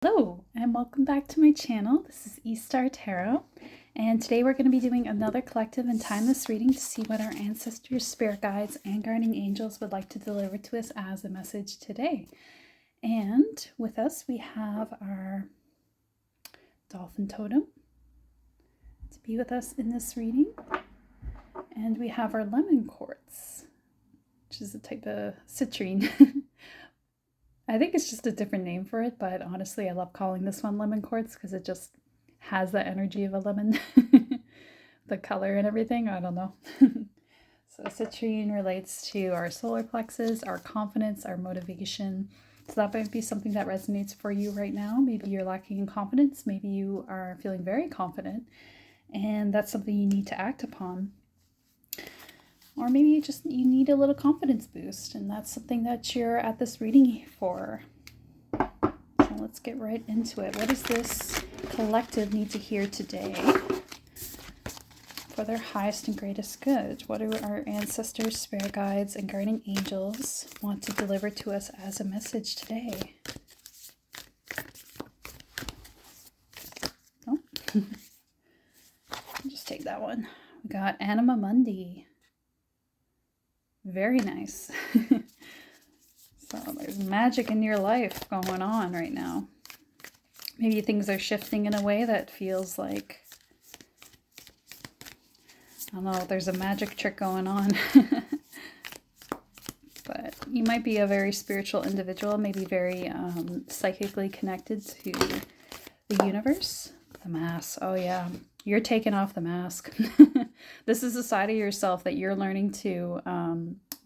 Hello and welcome back to my channel. This is E-Star Tarot, and today we're going to be doing another collective and timeless reading to see what our ancestors, spirit guides, and guardian angels would like to deliver to us as a message today. And with us we have our dolphin totem to be with us in this reading, and we have our lemon quartz, which is a type of citrine. I think it's just a different name for it, but honestly, I love calling this one lemon quartz because it just has the energy of a lemon. The color and everything, I don't know. So citrine relates to our solar plexus, our confidence, our motivation. So that might be something that resonates for you right now. Maybe you're lacking in confidence. Maybe you are feeling very confident, and that's something you need to act upon. Or maybe you need a little confidence boost, and that's something that you're at this reading for. So let's get right into it. What does this collective need to hear today for their highest and greatest good? What do our ancestors, spirit guides, and guardian angels want to deliver to us as a message today? Oh, I'll just take that one. We got Anima Mundi. Very nice. So there's magic in your life going on right now. Maybe things are shifting in a way that feels like, I don't know, there's a magic trick going on. But you might be a very spiritual individual, maybe very psychically connected to the universe. The mask. Oh yeah, you're taking off the mask. This is a side of yourself that you're learning to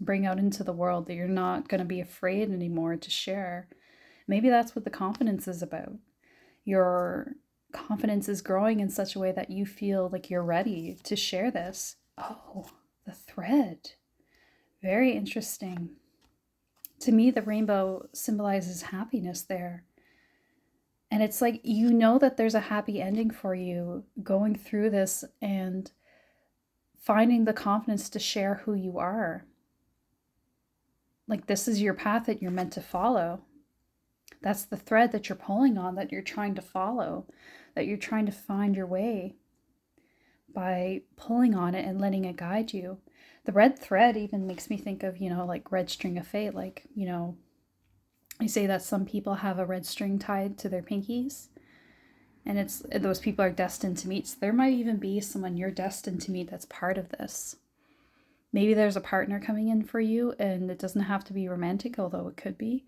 bring out into the world, that you're not going to be afraid anymore to share. Maybe that's what the confidence is about. Your confidence is growing in such a way that you feel like you're ready to share this. Oh, the thread. Very interesting. To me, the rainbow symbolizes happiness there. And it's like, you know that there's a happy ending for you going through this and finding the confidence to share who you are. Like, this is your path that you're meant to follow. That's the thread that you're pulling on, that you're trying to follow, that you're trying to find your way by pulling on it and letting it guide you. The red thread even makes me think of, like red string of fate. Like, I say that some people have a red string tied to their pinkies, and those people are destined to meet. So there might even be someone you're destined to meet that's part of this. Maybe there's a partner coming in for you, and it doesn't have to be romantic, although it could be.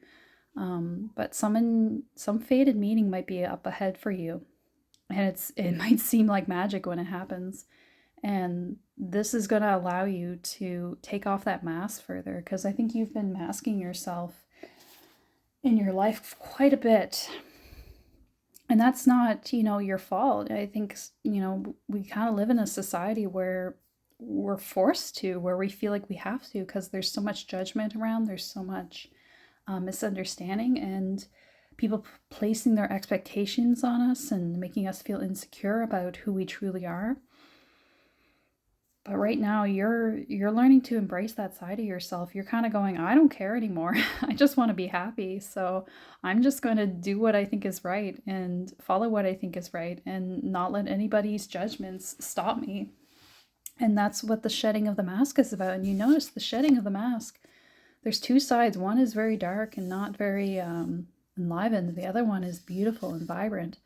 But some fated meeting might be up ahead for you, and it might seem like magic when it happens. And this is going to allow you to take off that mask further, because I think you've been masking yourself in your life quite a bit. And that's not, your fault. I think, we kind of live in a society where we're forced to, where we feel like we have to, because there's so much judgment around, there's so much misunderstanding, and people placing their expectations on us and making us feel insecure about who we truly are. But right now, you're learning to embrace that side of yourself. You're kind of going, I don't care anymore. I just want to be happy. So I'm just going to do what I think is right and follow what I think is right, and not let anybody's judgments stop me. And that's what the shedding of the mask is about. And you notice the shedding of the mask, there's two sides. One is very dark and not very enlivened. The other one is beautiful and vibrant.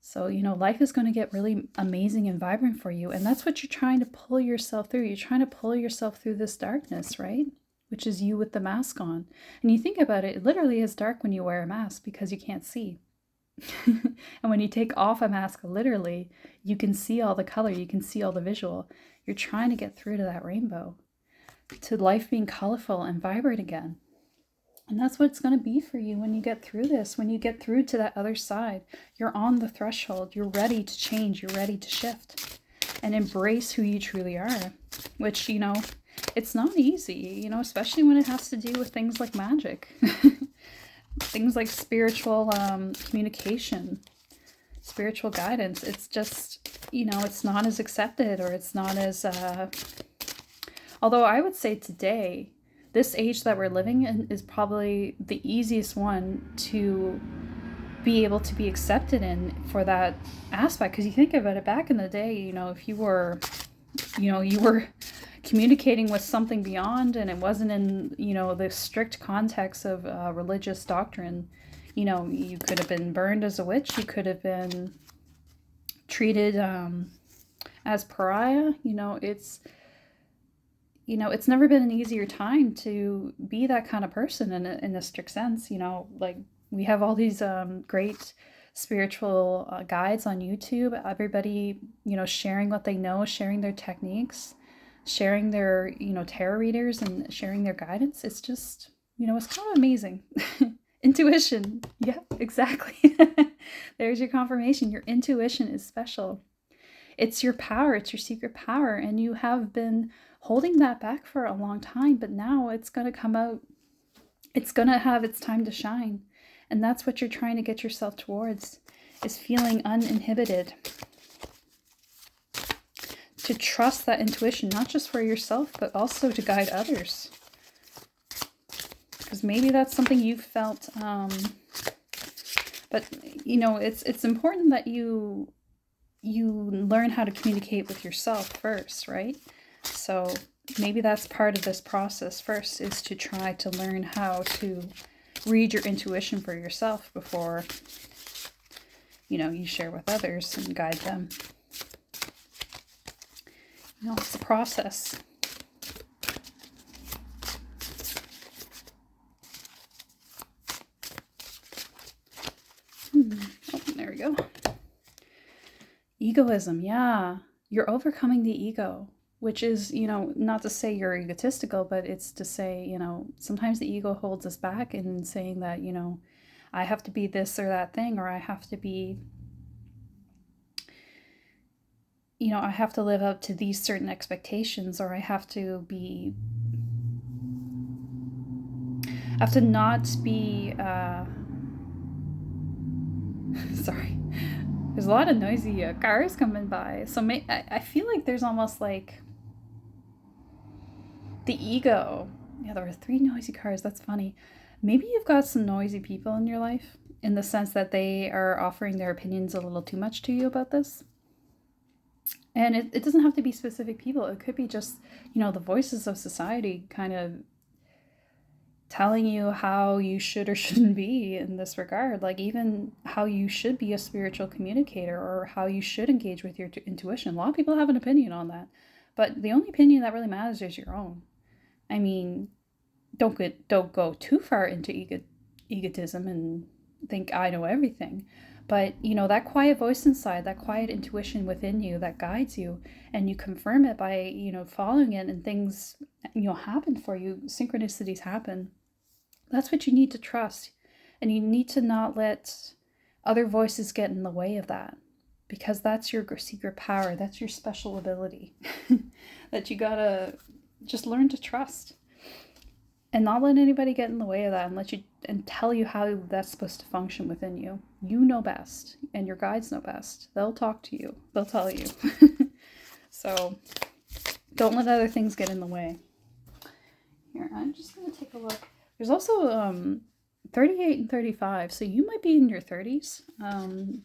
So, life is going to get really amazing and vibrant for you. And that's what you're trying to pull yourself through. You're trying to pull yourself through this darkness, right? Which is you with the mask on. And you think about it, it literally is dark when you wear a mask because you can't see. And when you take off a mask, literally, you can see all the color. You can see all the visual. You're trying to get through to that rainbow, to life being colorful and vibrant again. And that's what it's going to be for you when you get through this, when you get through to that other side. You're on the threshold. You're ready to change. You're ready to shift and embrace who you truly are, which, it's not easy, especially when it has to do with things like magic, things like spiritual communication, spiritual guidance. It's just, it's not as accepted, or it's not as, although I would say today, this age that we're living in is probably the easiest one to be able to be accepted in for that aspect. Because you think about it, back in the day, if you were, you were communicating with something beyond, and it wasn't in, the strict context of religious doctrine, you could have been burned as a witch. You could have been treated as pariah. It's never been an easier time to be that kind of person in a strict sense. Like, we have all these great spiritual guides on YouTube. Everybody, sharing what they know, sharing their techniques, sharing their, tarot readers, and sharing their guidance. It's just, it's kind of amazing. Intuition. Yeah, exactly. There's your confirmation. Your intuition is special. It's your power. It's your secret power. And you have been holding that back for a long time, but now it's going to come out. It's going to have its time to shine. And that's what you're trying to get yourself towards, is feeling uninhibited. To trust that intuition, not just for yourself, but also to guide others. Because maybe that's something you felt, but it's important that you learn how to communicate with yourself first, right? So maybe that's part of this process first, is to try to learn how to read your intuition for yourself before, you share with others and guide them. It's a process. Oh, there we go. Egoism, yeah. You're overcoming the ego, which is, not to say you're egotistical, but it's to say, sometimes the ego holds us back in saying that, I have to be this or that thing, or I have to be, I have to live up to these certain expectations, or I have to not be, sorry. There's a lot of noisy cars coming by. So I feel like there's almost like the ego. Yeah, there were 3 noisy cars. That's funny. Maybe you've got some noisy people in your life, in the sense that they are offering their opinions a little too much to you about this. And it doesn't have to be specific people. It could be just, the voices of society kind of telling you how you should or shouldn't be in this regard. Like, even how you should be a spiritual communicator, or how you should engage with your intuition. A lot of people have an opinion on that, but the only opinion that really matters is your own. I mean, don't go too far into egotism and think I know everything. But, that quiet voice inside, that quiet intuition within you that guides you, and you confirm it by, following it, and things, happen for you. Synchronicities happen. That's what you need to trust. And you need to not let other voices get in the way of that, because that's your secret power. That's your special ability that you gotta just learn to trust, and not let anybody get in the way of that, and tell you how that's supposed to function within you. You know best, and your guides know best. They'll talk to you. They'll tell you. So don't let other things get in the way. Here, I'm just going to take a look. There's also 38 and 35. So you might be in your 30s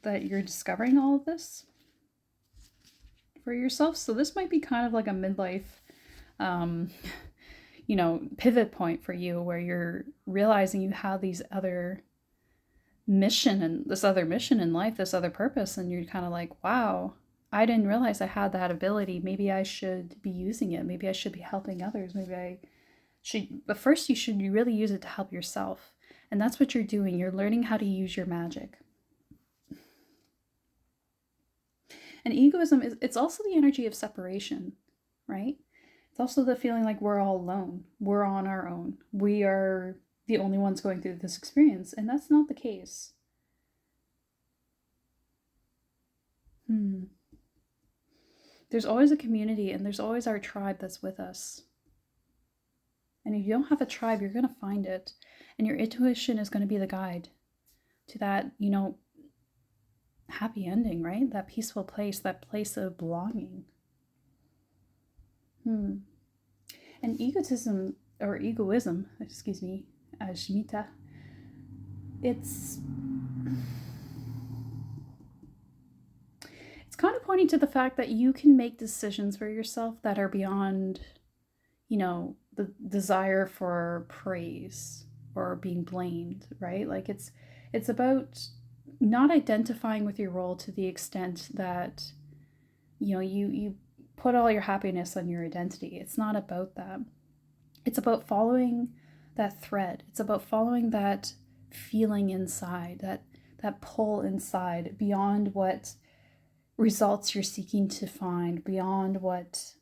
that you're discovering all of this for yourself. So this might be kind of like a midlife pivot point for you, where you're realizing you have this other mission in life, this other purpose, and you're kind of like, wow, I didn't realize I had that ability. Maybe I should be using it. Maybe I should be helping others. Maybe I should, but first you should really use it to help yourself. And that's what you're doing. You're learning how to use your magic. And egoism it's also the energy of separation, right? It's also the feeling like we're all alone. We're on our own. We are the only ones going through this experience. And that's not the case. There's always a community, and there's always our tribe that's with us. And if you don't have a tribe, you're going to find it. And your intuition is going to be the guide to that, happy ending, right? That peaceful place, that place of belonging. And egoism, Ashmita, it's pointing to the fact that you can make decisions for yourself that are beyond, the desire for praise or being blamed, right? Like it's about not identifying with your role to the extent that, you put all your happiness on your identity. It's not about that. It's about following that thread. It's about following that feeling inside, that pull inside, beyond what results you're seeking to find, beyond what,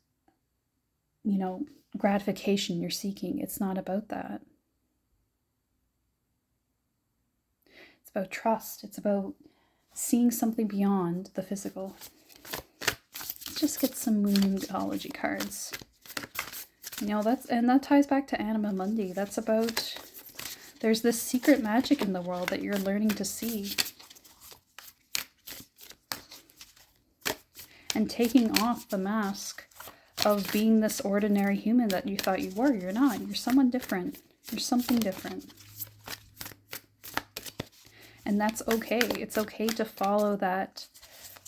gratification you're seeking. It's not about that. It's about trust. It's about seeing something beyond the physical. Let's just get some moonology cards. That ties back to Anima Mundi. That's about, there's this secret magic in the world that you're learning to see. And taking off the mask of being this ordinary human that you thought you were. You're not. You're someone different. You're something different. And that's okay. It's okay to follow that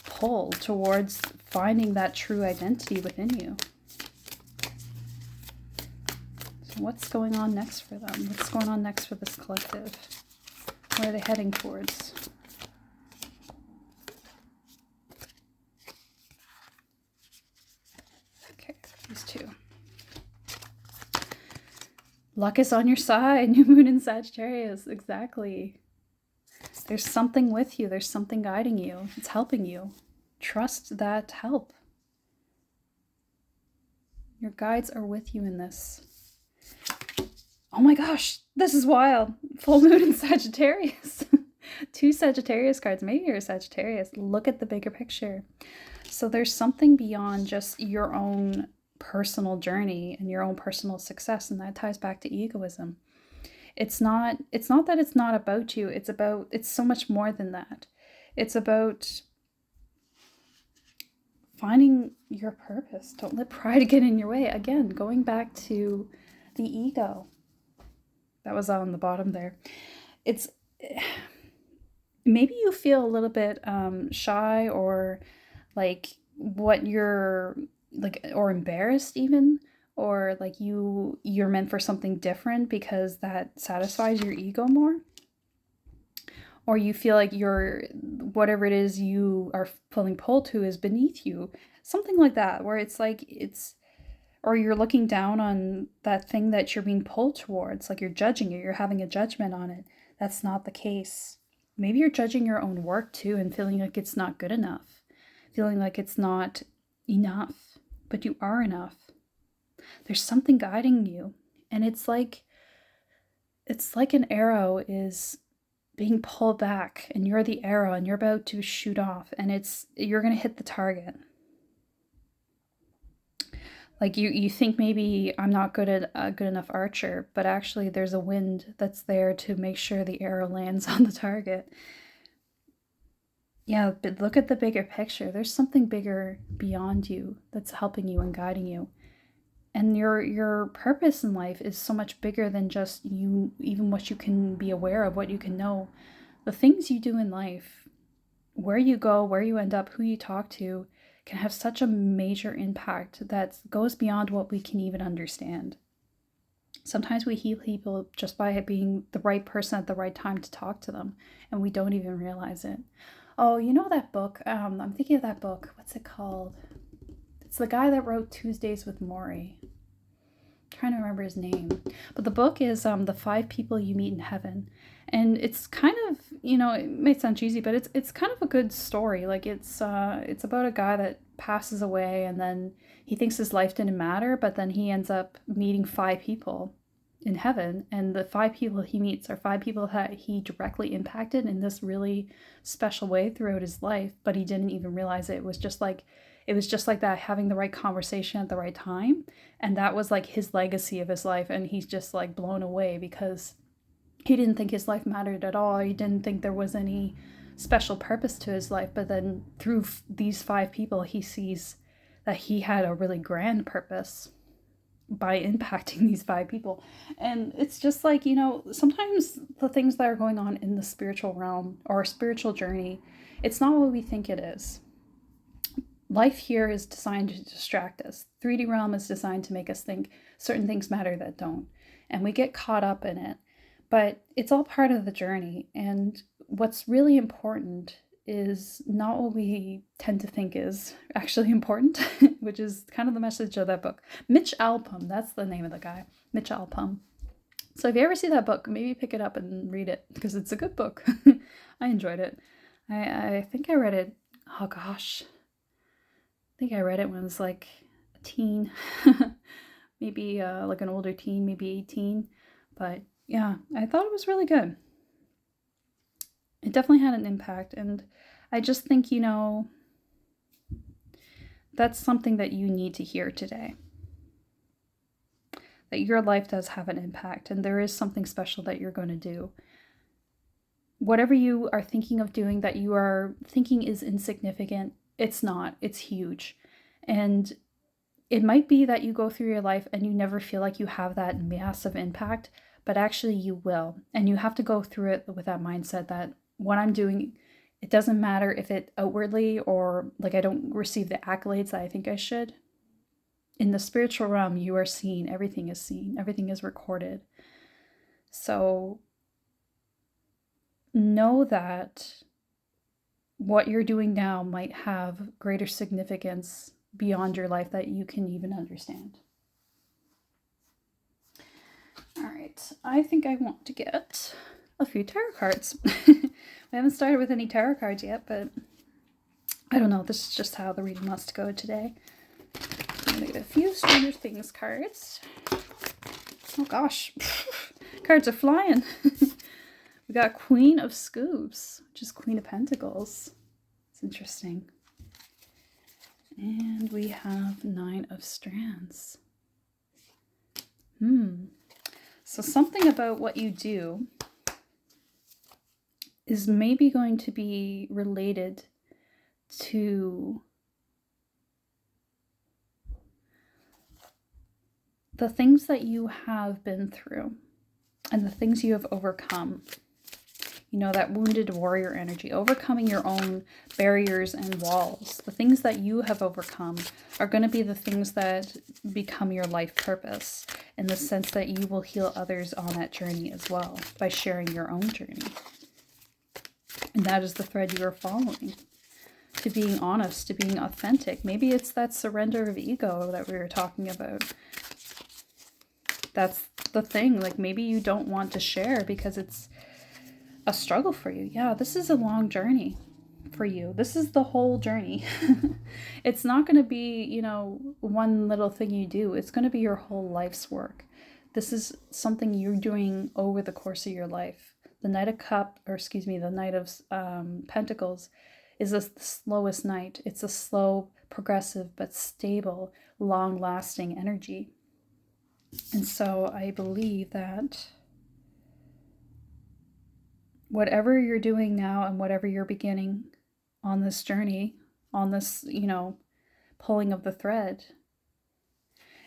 pull towards finding that true identity within you. So what's going on next for them? What's going on next for this collective? Where are they heading towards? Okay, these two. Luck is on your side. New moon in Sagittarius. Exactly. There's something with you. There's something guiding you. It's helping you. Trust that help. Your guides are with you in this. Oh my gosh, this is wild. Full moon in Sagittarius. 2 Sagittarius cards. Maybe you're a Sagittarius. Look at the bigger picture. So there's something beyond just your own personal journey and your own personal success, and that ties back to egoism. It's not that it's not about you. It's so much more than that. It's about finding your purpose. Don't let pride get in your way. Again, going back to the ego. That was on the bottom there. It's maybe you feel a little bit shy, or like what you're like, or embarrassed even, or like you're meant for something different because that satisfies your ego more, or you feel like whatever it is you are feeling pulled to is beneath you, something like that, where it's like or you're looking down on that thing that you're being pulled towards, like you're judging it, you're having a judgment on it. That's not the case. Maybe you're judging your own work too and feeling like it's not good enough, feeling like it's not enough, but you are enough. There's something guiding you, and it's like an arrow is being pulled back, and you're the arrow, and you're about to shoot off, and you're going to hit the target. Like you think maybe I'm not good at a good enough archer, but actually there's a wind that's there to make sure the arrow lands on the target. Yeah, but look at the bigger picture. There's something bigger beyond you that's helping you and guiding you. And your purpose in life is so much bigger than just you, even what you can be aware of, what you can know. The things you do in life, where you go, where you end up, who you talk to, can have such a major impact that goes beyond what we can even understand. Sometimes we heal people just by being the right person at the right time to talk to them, and we don't even realize it. Oh, you know that book? I'm thinking of that book. What's it called? It's the guy that wrote Tuesdays with Morrie. I'm trying to remember his name. But the book is The 5 People You Meet in Heaven. And it's kind of, it may sound cheesy, but it's kind of a good story. Like it's about a guy that passes away, and then he thinks his life didn't matter, but then he ends up meeting 5 people in heaven, and the 5 people he meets are 5 people that he directly impacted in this really special way throughout his life, but he didn't even realize it. It was just like that, having the right conversation at the right time, and that was like his legacy of his life, and he's just like blown away because he didn't think his life mattered at all. He didn't think there was any special purpose to his life, but then through these 5 people, he sees that he had a really grand purpose by impacting these 5 people. And it's just like, sometimes the things that are going on in the spiritual realm or spiritual journey, it's not what we think it is. life here is designed to distract us. 3D realm is designed to make us think certain things matter that don't. And we get caught up in it. But it's all part of the journey. And what's really important is not what we tend to think is actually important, which is kind of the message of that book. Mitch Albom, that's the name of the guy, Mitch Albom. So if you ever see that book, maybe pick it up and read it, because it's a good book. I enjoyed it. I think I read it, oh gosh, I think I read it when I was like a teen, maybe like an older teen, maybe 18. But yeah, I thought it was really good. It definitely had an impact, and I just think, that's something that you need to hear today. That your life does have an impact, and there is something special that you're going to do. Whatever you are thinking of doing that you are thinking is insignificant, it's not. It's huge. And it might be that you go through your life and you never feel like you have that massive impact, but actually you will. And you have to go through it with that mindset that what I'm doing, it doesn't matter if it outwardly or like I don't receive the accolades that I think I should. In the spiritual realm, you are seen. Everything is recorded. So know that what you're doing now might have greater significance beyond your life that you can even understand. All right, I think I want to get a few tarot cards. I haven't started with any tarot cards yet, but I don't know. This is just how the reading must go today. I'm going to get a few Stranger Things cards. Oh gosh, cards are flying. We got Queen of Scoops, which is Queen of Pentacles. It's interesting. And we have Nine of Strands. So something about what you do is maybe going to be related to the things that you have been through and the things you have overcome. That wounded warrior energy, overcoming your own barriers and walls. The things that you have overcome are going to be the things that become your life purpose, in the sense that you will heal others on that journey as well by sharing your own journey. And that is the thread you are following, to being honest, to being authentic. Maybe it's that surrender of ego that we were talking about. That's the thing. Like, maybe you don't want to share because it's a struggle for you. Yeah, this is a long journey for you. This is the whole journey. It's not going to be, one little thing you do. It's going to be your whole life's work. This is something you're doing over the course of your life. The Knight of Pentacles is the slowest knight. It's a slow, progressive, but stable, long-lasting energy. And so I believe that whatever you're doing now and whatever you're beginning on this journey, on this, pulling of the thread,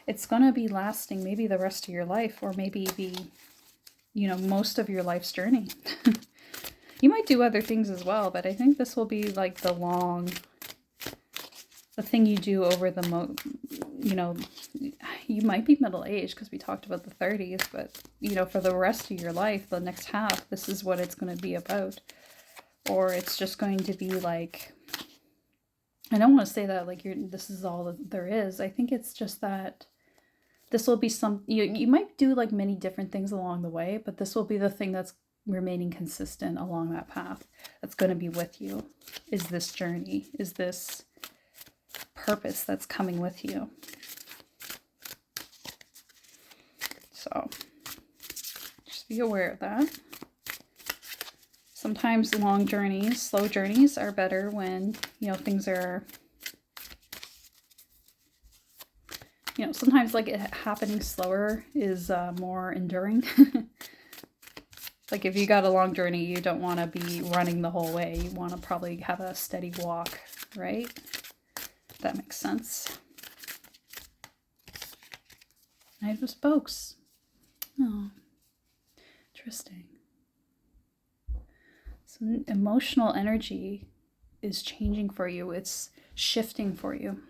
it's going to be lasting maybe the rest of your life, or maybe most of your life's journey. You might do other things as well, but I think this will be like the thing you do over the you might be middle-aged, because we talked about the 30s, but for the rest of your life, the next half, this is what it's going to be about. Or it's just going to be like, I don't want to say that like this is all that there is. I think it's just that this will be you might do like many different things along the way, but this will be the thing that's remaining consistent along that path, that's going to be with you, is this journey, is this purpose that's coming with you. So just be aware of that. Sometimes long journeys, slow journeys are better when, things are, sometimes like it happening slower is more enduring. Like if you got a long journey, you don't want to be running the whole way. You want to probably have a steady walk, right? That makes sense. Knight of Spokes. Oh, interesting. Some emotional energy is changing for you. It's shifting for you.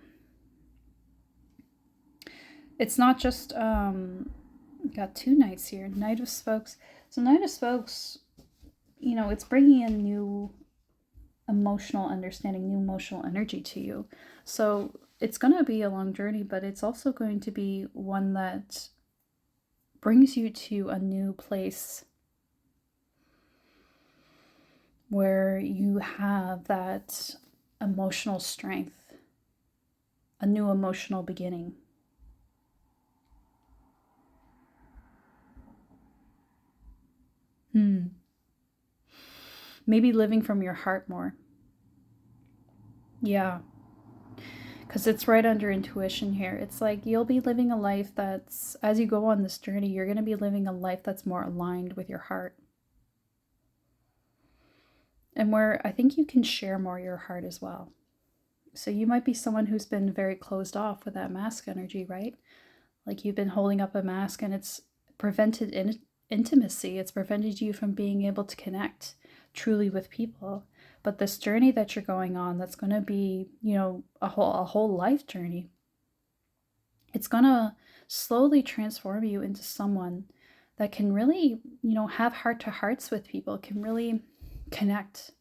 It's not just, got two knights here. Knight of Spokes. So Knight of Spokes, you know, it's bringing in new emotional understanding, new emotional energy to you. So it's going to be a long journey, but it's also going to be one that brings you to a new place where you have that emotional strength, a new emotional beginning. Maybe living from your heart more. Yeah. Because it's right under intuition here. It's like you'll be living a life that's, as you go on this journey, you're going to be living a life that's more aligned with your heart. And where I think you can share more your heart as well. So you might be someone who's been very closed off with that mask energy, right? Like you've been holding up a mask and it's prevented intimacy. It's prevented you from being able to connect truly with people. But this journey that you're going on, that's going to be, you know, a whole life journey. It's going to slowly transform you into someone that can really, you know, have heart-to-hearts with people, can really connect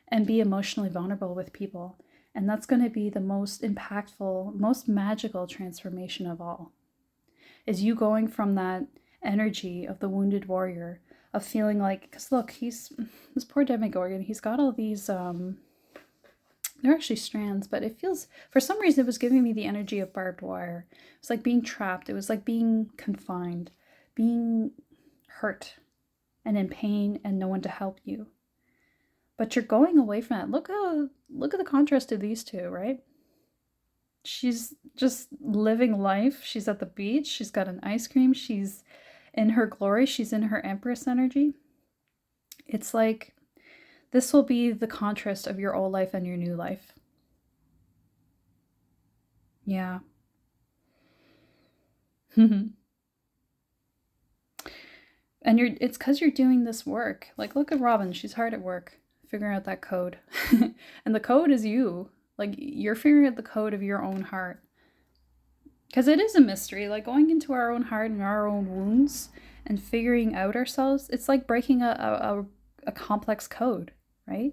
and be emotionally vulnerable with people. And that's going to be the most impactful, most magical transformation of all. Is you going from that energy of the wounded warrior, of feeling like, because look, he's, this poor Demogorgon, he's got all these, they're actually strands, but it feels, for some reason, it was giving me the energy of barbed wire. It's like being trapped. It was like being confined, being hurt and in pain and no one to help you. But you're going away from that. Look at the contrast of these two, right? She's just living life. She's at the beach. She's got an ice cream. She's in her glory. She's in her Empress energy. It's like this will be the contrast of your old life and your new life. Yeah. And it's because you're doing this work. Like, look at Robin. She's hard at work figuring out that code. And the code is you. Like, you're figuring out the code of your own heart. Because it is a mystery. Like, going into our own heart and our own wounds and figuring out ourselves, it's like breaking a complex code, right?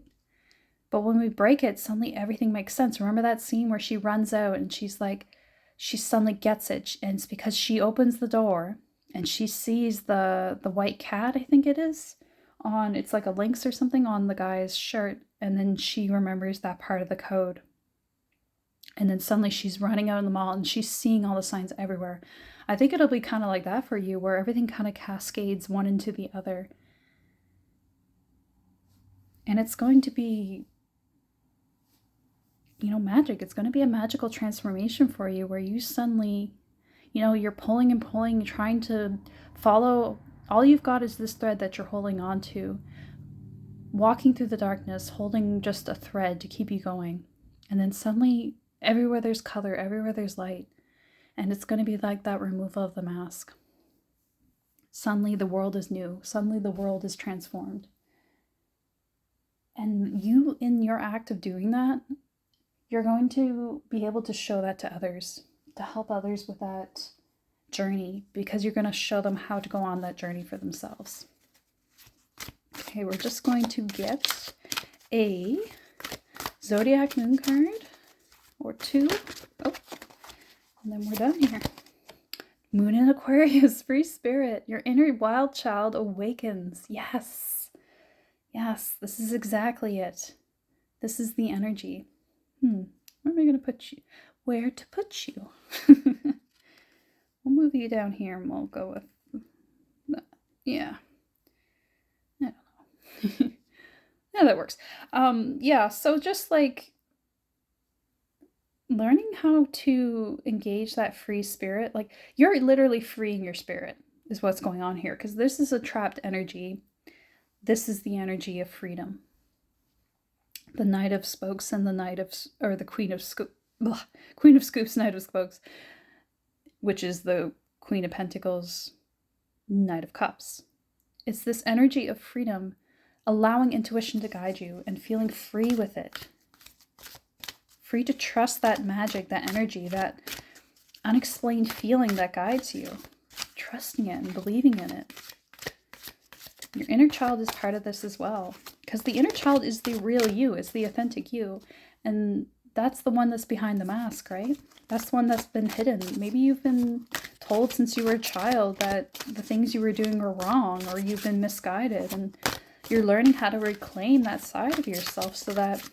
But when we break it, suddenly everything makes sense. Remember that scene where she runs out and she's like, she suddenly gets it. And it's because she opens the door and she sees the white cat, I think it is, on, it's like a lynx or something on the guy's shirt. And then she remembers that part of the code. And then suddenly she's running out in the mall and she's seeing all the signs everywhere. I think it'll be kind of like that for you, where everything kind of cascades one into the other. And it's going to be, you know, magic. It's going to be a magical transformation for you where you suddenly, you know, you're pulling and pulling, trying to follow. All you've got is this thread that you're holding on to, walking through the darkness, holding just a thread to keep you going. And then suddenly, everywhere there's color, everywhere there's light. And it's going to be like that removal of the mask. Suddenly the world is new. Suddenly the world is transformed. And you, in your act of doing that, you're going to be able to show that to others, to help others with that journey, because you're going to show them how to go on that journey for themselves. Okay, we're just going to get a Zodiac Moon card or two. Oh, and then we're done here. Moon in Aquarius, free spirit. Your inner wild child awakens. Yes. Yes, this is exactly it. This is the energy. Where am I going to put you? Where to put you? We'll move you down here and we'll go with that. Yeah. I don't know. Yeah, that works. Yeah, so just like learning how to engage that free spirit, like you're literally freeing your spirit is what's going on here, because this is a trapped energy. This is the energy of freedom. The Knight of Spokes and the Knight of, or the Queen of Queen of Scoops, Knight of Spokes, which is the Queen of Pentacles, Knight of Cups. It's this energy of freedom, allowing intuition to guide you and feeling free with it. Free to trust that magic, that energy, that unexplained feeling that guides you. Trusting it and believing in it. Your inner child is part of this as well. Because the inner child is the real you, is the authentic you. And that's the one that's behind the mask, right? That's the one that's been hidden. Maybe you've been told since you were a child that the things you were doing were wrong, or you've been misguided, and you're learning how to reclaim that side of yourself so that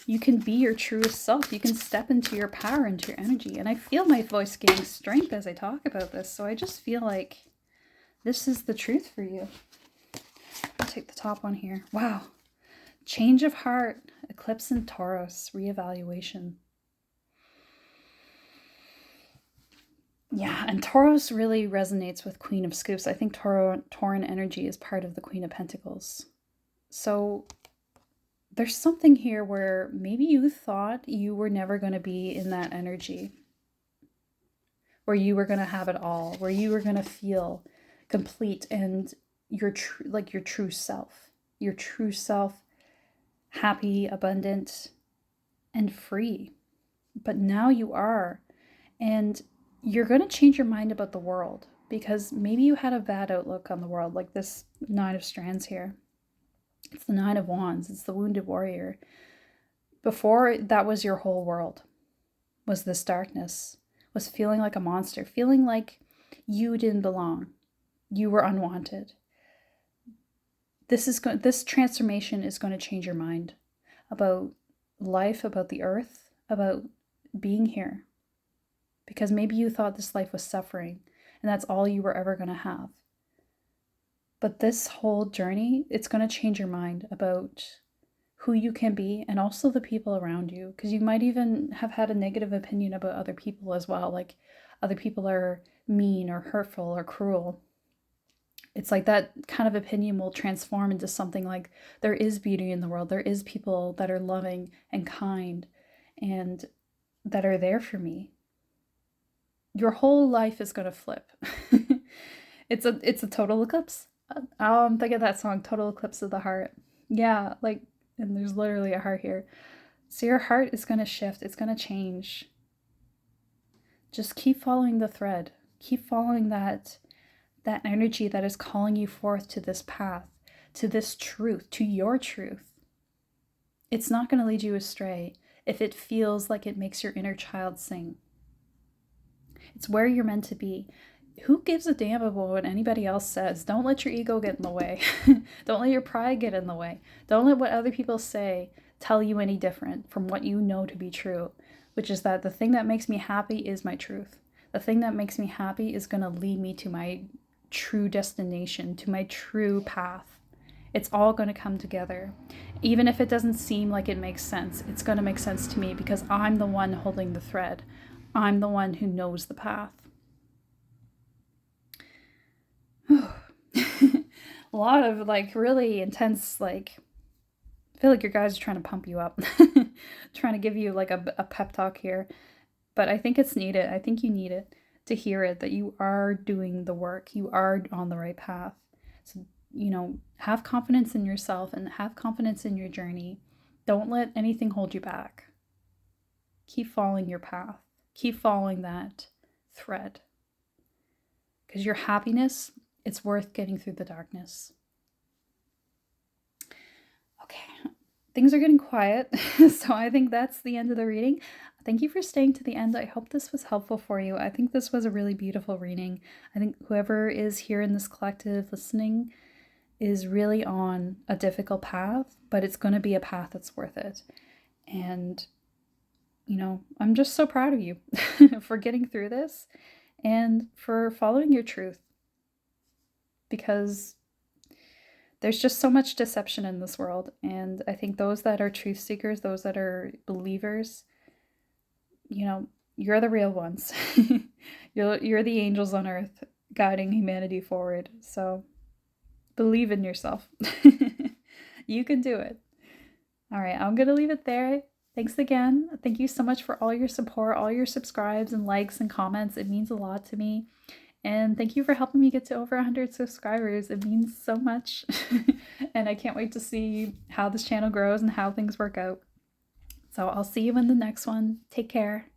you can be your truest self. You can step into your power, into your energy. And I feel my voice gaining strength as I talk about this. So I just feel like this is the truth for you. I'll take the top one here. Wow. Change of heart, eclipse in Taurus, reevaluation. Yeah, and Taurus really resonates with Queen of Scoops. I think Tauran energy is part of the Queen of Pentacles. So there's something here where maybe you thought you were never going to be in that energy, where you were going to have it all, where you were going to feel complete and your true self, happy, abundant, and free. But now you are, and you're going to change your mind about the world, because maybe you had a bad outlook on the world, like this Nine of Strands here. It's the Nine of Wands. It's the wounded warrior. Before, that was your whole world, was this darkness, was feeling like a monster, feeling like you didn't belong. You were unwanted. This transformation is going to change your mind about life, about the earth, about being here. Because maybe you thought this life was suffering and that's all you were ever going to have. But this whole journey, it's going to change your mind about who you can be and also the people around you. Because you might even have had a negative opinion about other people as well. Like other people are mean or hurtful or cruel. It's like that kind of opinion will transform into something like there is beauty in the world. There is people that are loving and kind and that are there for me. Your whole life is going to flip. It's a total eclipse. Think of that song, Total Eclipse of the Heart. Yeah, like, and there's literally a heart here. So your heart is going to shift. It's going to change. Just keep following the thread. Keep following that energy that is calling you forth to this path, to this truth, to your truth. It's not going to lead you astray if it feels like it makes your inner child sing. It's where you're meant to be. Who gives a damn about what anybody else says? Don't let your ego get in the way. Don't let your pride get in the way. Don't let what other people say tell you any different from what you know to be true, which is that the thing that makes me happy is my truth. The thing that makes me happy is going to lead me to my true destination, to my true path. It's all going to come together. Even if it doesn't seem like it makes sense, it's going to make sense to me because I'm the one holding the thread. I'm the one who knows the path. A lot of like really intense, like, I feel like your guys are trying to pump you up, trying to give you like a pep talk here. But I think it's needed. I think you need it to hear it, that you are doing the work. You are on the right path. So, have confidence in yourself and have confidence in your journey. Don't let anything hold you back. Keep following your path. Keep following that thread. Because your happiness, it's worth getting through the darkness. Okay, things are getting quiet, so I think that's the end of the reading. Thank you for staying to the end. I hope this was helpful for you. I think this was a really beautiful reading. I think whoever is here in this collective listening is really on a difficult path, but it's going to be a path that's worth it. And, I'm just so proud of you for getting through this and for following your truth. Because there's just so much deception in this world. And I think those that are truth seekers, those that are believers, you're the real ones. You're the angels on earth guiding humanity forward. So believe in yourself. You can do it. All right, I'm going to leave it there. Thanks again. Thank you so much for all your support, all your subscribes and likes and comments. It means a lot to me. And thank you for helping me get to over 100 subscribers. It means so much. And I can't wait to see how this channel grows and how things work out. So I'll see you in the next one. Take care.